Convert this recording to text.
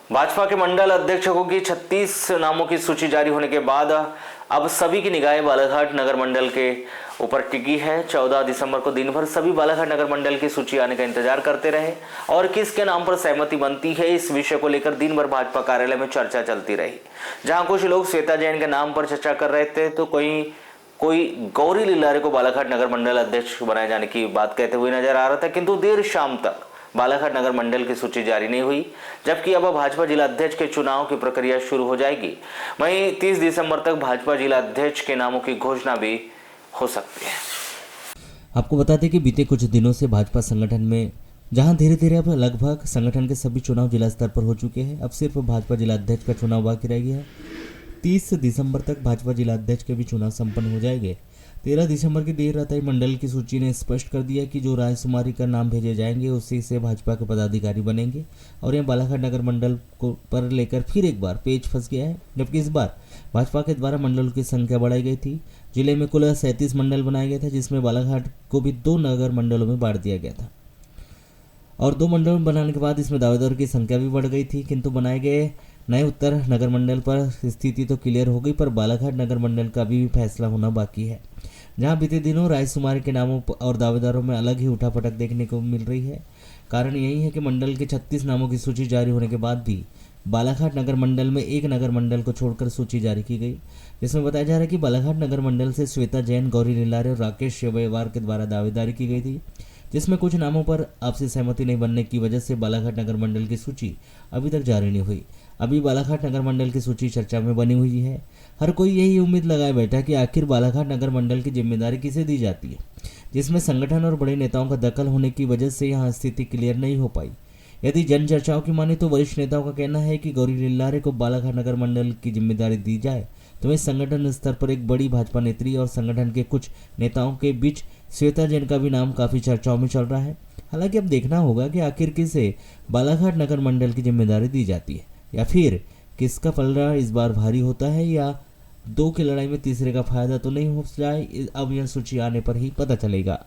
भाजपा के मंडल अध्यक्षों की 36 नामों की सूची जारी होने के बाद अब सभी की निगाहें बालाघाट नगर मंडल के ऊपर टिकी है। 14 दिसंबर को दिन भर सभी बालाघाट नगर मंडल की सूची आने का इंतजार करते रहे और किसके नाम पर सहमति बनती है, इस विषय को लेकर दिन भर भाजपा कार्यालय में चर्चा चलती रही। जहां कुछ लोग श्वेता जैन के नाम पर चर्चा कर रहे थे तो कोई गौरी लिल्लारे को बालाघाट नगर मंडल अध्यक्ष बनाए जाने की बात कहते हुए नजर आ रहा था, किंतु देर शाम तक बालाघाट नगर मंडल की सूची जारी नहीं हुई, जबकि अब भाजपा जिला अध्यक्ष के चुनाव की प्रक्रिया शुरू हो जाएगी। वहीं 30 दिसंबर तक भाजपा जिला अध्यक्ष के नामों की घोषणा भी हो सकती है। आपको बता दें कि बीते कुछ दिनों से भाजपा संगठन में जहां धीरे धीरे अब लगभग संगठन के सभी चुनाव जिला स्तर पर हो चुके हैं, अब सिर्फ भाजपा जिला अध्यक्ष का चुनाव बाकी रह गया है। 30 दिसंबर तक भाजपा जिला अध्यक्ष के भी चुनाव संपन्न हो जाएंगे। 13 दिसंबर की देर रात आई मंडल की सूची ने स्पष्ट कर दिया कि जो राजकुमारी का नाम भेजे जाएंगे उसी से भाजपा के पदाधिकारी बनेंगे और यह बालाघाट नगर मंडल को पर लेकर फिर एक बार पेच फंस गया है, जबकि इस बार भाजपा के द्वारा मंडलों की संख्या बढ़ाई गई थी। जिले में कुल 37 मंडल बनाए गए थे, जिसमें बालाघाट को भी 2 नगर मंडलों में बांट दिया गया था और 2 मंडलों में बनाने के बाद इसमें दावेदारों की संख्या भी बढ़ गई थी। किंतु बनाए गए नए उत्तर नगर मंडल पर स्थिति तो क्लियर हो गई, पर बालाघाट नगर मंडल का भी फैसला होना बाकी है, जहां बीते दिनों राजकुमारी के नामों और दावेदारों में अलग ही उठापटक देखने को मिल रही है। कारण यही है कि मंडल के 36 नामों की सूची जारी होने के बाद भी बालाघाट नगर मंडल में एक नगर मंडल को छोड़कर सूची जारी की गई, जिसमें बताया जा रहा है कि बालाघाट नगर मंडल से श्वेता जैन, गौरी लिल्लारे और राकेश शेवेवार के द्वारा दावेदारी की गई थी, जिसमें कुछ नामों पर आपसी सहमति नहीं बनने की वजह से बालाघाट नगर मंडल की सूची अभी तक जारी नहीं हुई। अभी बालाघाट नगर मंडल की सूची चर्चा में बनी हुई है। हर कोई यही उम्मीद लगाए बैठा कि आखिर बालाघाट नगर मंडल की जिम्मेदारी किसे दी जाती है, जिसमें संगठन और बड़े नेताओं का दखल होने की वजह से यहाँ स्थिति क्लियर नहीं हो पाई। यदि जन चर्चाओं की माने तो वरिष्ठ नेताओं का कहना है कि गौरी लिल्लारे को बालाघाट नगर मंडल की जिम्मेदारी दी जाए तो इस संगठन स्तर पर एक बड़ी भाजपा नेत्री और संगठन के कुछ नेताओं के बीच श्वेता जैन का भी नाम काफी चर्चाओं में चल रहा है। हालांकि अब देखना होगा कि आखिर किसे बालाघाट नगर मंडल की जिम्मेदारी दी जाती है या फिर किसका पलड़ा इस बार भारी होता है, या 2 की लड़ाई में तीसरे का फायदा तो नहीं हो जाए। अब यह सूची आने पर ही पता चलेगा।